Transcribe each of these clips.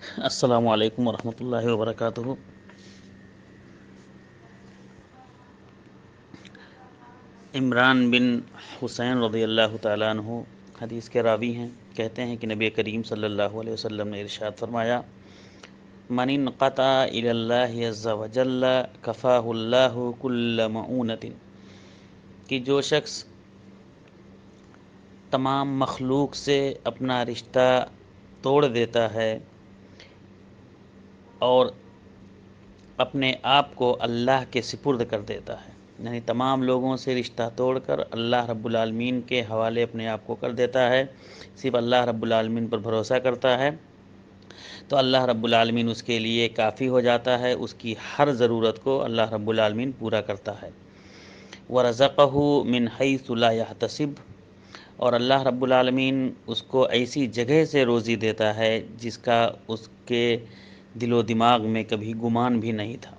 السلام علیکم ورحمۃ اللہ وبرکاتہ۔ عمران بن حسین رضی اللہ تعالیٰ عنہ حدیث کے راوی ہیں، کہتے ہیں کہ نبی کریم صلی اللہ علیہ وسلم نے ارشاد فرمایا: من انقطع الی اللہ عز وجل کفاہ اللہ کل مؤونۃ، کہ جو شخص تمام مخلوق سے اپنا رشتہ توڑ دیتا ہے اور اپنے آپ کو اللہ کے سپرد کر دیتا ہے، یعنی تمام لوگوں سے رشتہ توڑ کر اللہ رب العالمین کے حوالے اپنے آپ کو کر دیتا ہے، صرف اللہ رب العالمین پر بھروسہ کرتا ہے، تو اللہ رب العالمین اس کے لیے کافی ہو جاتا ہے، اس کی ہر ضرورت کو اللہ رب العالمین پورا کرتا ہے۔ وَرَزَقَهُ مِنْ حَيْثُ لَا يَحْتَسِبُ، اور اللہ رب العالمین اس کو ایسی جگہ سے روزی دیتا ہے جس کا اس کے دل و دماغ میں کبھی گمان بھی نہیں تھا،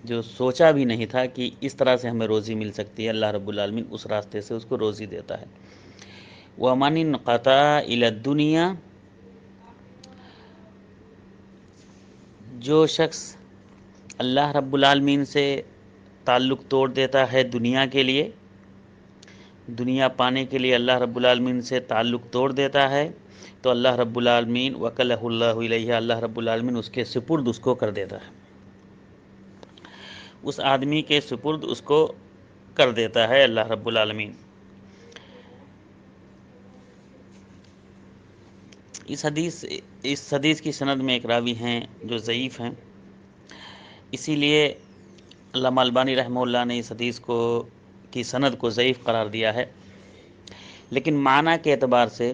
جو سوچا بھی نہیں تھا کہ اس طرح سے ہمیں روزی مل سکتی ہے، اللہ رب العالمین اس راستے سے اس کو روزی دیتا ہے۔ وَمَنِ انْقَطَعَ إِلَى الدُّنْيَا، جو شخص اللہ رب العالمین سے تعلق توڑ دیتا ہے دنیا کے لیے، دنیا پانے کے لیے اللہ رب العالمین سے تعلق توڑ دیتا ہے، تو اللہ رب العالمین وَكَلَهُ اللَّهُ إِلَيْهِ، اللہ رب العالمین اس کے سپرد اس کو کر دیتا ہے، اس آدمی کے سپرد اس کو کر دیتا ہے اللہ رب العالمین۔ اس حدیث کی سند میں ایک راوی ہیں جو ضعیف ہیں، اسی لیے علامہ البانی رحمہ اللہ نے اس حدیث کی سند کو ضعیف قرار دیا ہے، لیکن معنی کے اعتبار سے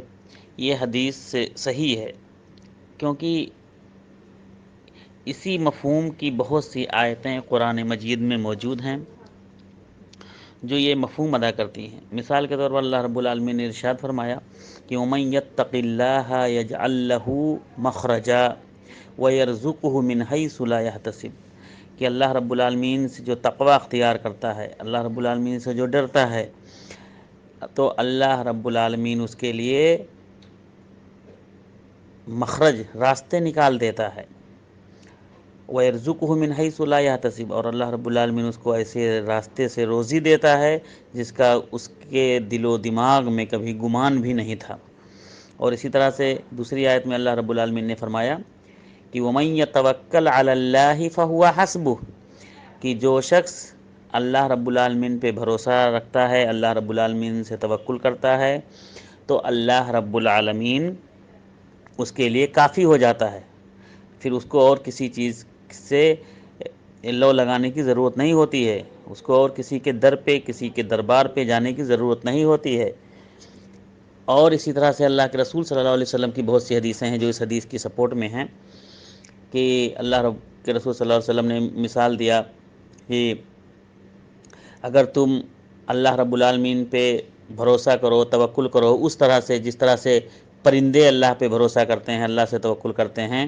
یہ حدیث صحیح ہے، کیونکہ اسی مفہوم کی بہت سی آیتیں قرآن مجید میں موجود ہیں جو یہ مفہوم ادا کرتی ہیں۔ مثال کے طور پر اللہ رب العالمین نے ارشاد فرمایا کہ وَمَن يَتَّقِ اللَّهَ يَجْعَل لَّهُ مَخْرَجًا وَيَرْزُقْهُ مِنْ حَيْثُ لَا يَحْتَسِبُ، کہ اللہ رب العالمین سے جو تقوی اختیار کرتا ہے، اللہ رب العالمین سے جو ڈرتا ہے، تو اللہ رب العالمین اس کے لیے مخرج، راستے نکال دیتا ہے، وَيَرْزُقُهُ مِنْ حَيْثُ لَا يَحْتَسِبُ، اور اللہ رب العالمین اس کو ایسے راستے سے روزی دیتا ہے جس کا اس کے دل و دماغ میں کبھی گمان بھی نہیں تھا۔ اور اسی طرح سے دوسری آیت میں اللہ رب العالمین نے فرمایا کہ وَمَن يَتَوَكَّلْ عَلَى اللَّهِ فَهُوَ حَسْبُهُ، کہ جو شخص اللہ رب العالمین پہ بھروسہ رکھتا ہے، اللہ رب العالمین سے توکل کرتا ہے، تو اللہ رب العالمین اس کے لیے کافی ہو جاتا ہے، پھر اس کو اور کسی چیز سے لو لگانے کی ضرورت نہیں ہوتی ہے، اس کو اور کسی کے در پہ، کسی کے دربار پہ جانے کی ضرورت نہیں ہوتی ہے۔ اور اسی طرح سے اللہ کے رسول صلی اللہ علیہ وسلم کی بہت سی حدیثیں ہیں جو اس حدیث کی سپورٹ میں ہیں، کہ اللہ رب کے رسول صلی اللہ علیہ وسلم نے مثال دیا کہ اگر تم اللہ رب العالمین پہ بھروسہ کرو، توکل کرو، اس طرح سے جس طرح سے پرندے اللہ پہ بھروسہ کرتے ہیں، اللہ سے توکل کرتے ہیں،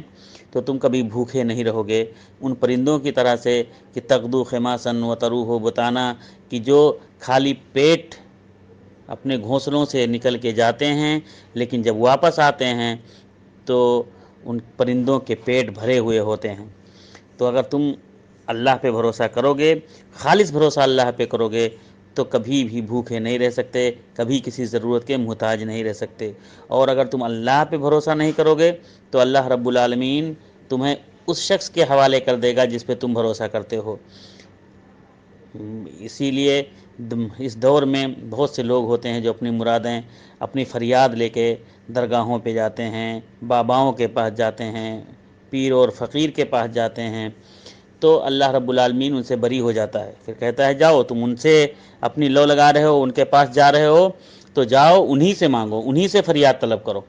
تو تم کبھی بھوکے نہیں رہو گے، ان پرندوں کی طرح سے کہ تغدو خماسا وتروح بطانا، کہ جو خالی پیٹ اپنے گھونسلوں سے نکل کے جاتے ہیں، لیکن جب واپس آتے ہیں تو ان پرندوں کے پیٹ بھرے ہوئے ہوتے ہیں۔ تو اگر تم اللہ پہ بھروسہ کرو گے، خالص بھروسہ اللہ پہ کرو گے، تو کبھی بھی بھوکے نہیں رہ سکتے، کبھی کسی ضرورت کے محتاج نہیں رہ سکتے۔ اور اگر تم اللہ پہ بھروسہ نہیں کرو گے تو اللہ رب العالمین تمہیں اس شخص کے حوالے کر دے گا جس پہ تم بھروسہ کرتے ہو۔ اسی لیے اس دور میں بہت سے لوگ ہوتے ہیں جو اپنی مرادیں، اپنی فریاد لے کے درگاہوں پہ جاتے ہیں، باباؤں کے پاس جاتے ہیں، پیر اور فقیر کے پاس جاتے ہیں، تو اللہ رب العالمین ان سے بری ہو جاتا ہے، پھر کہتا ہے جاؤ تم ان سے اپنی لو لگا رہے ہو، ان کے پاس جا رہے ہو، تو جاؤ انہی سے مانگو، انہی سے فریاد طلب کرو۔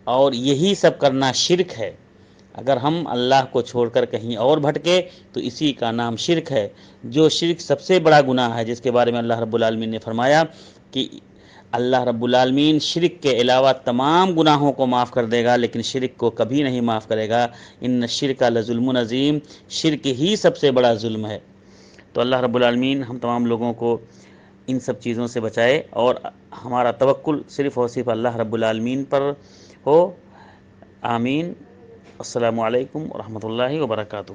اور یہی سب کرنا شرک ہے۔ اگر ہم اللہ کو چھوڑ کر کہیں اور بھٹکے تو اسی کا نام شرک ہے، جو شرک سب سے بڑا گناہ ہے، جس کے بارے میں اللہ رب العالمین نے فرمایا کہ اللہ رب العالمین شرک کے علاوہ تمام گناہوں کو معاف کر دے گا، لیکن شرک کو کبھی نہیں معاف کرے گا۔ ان الشرک لظلم عظیم، شرک ہی سب سے بڑا ظلم ہے۔ تو اللہ رب العالمین ہم تمام لوگوں کو ان سب چیزوں سے بچائے اور ہمارا توکل صرف اور صرف اللہ رب العالمین پر ہو۔ آمین۔ السلام علیکم ورحمۃ اللہ وبرکاتہ.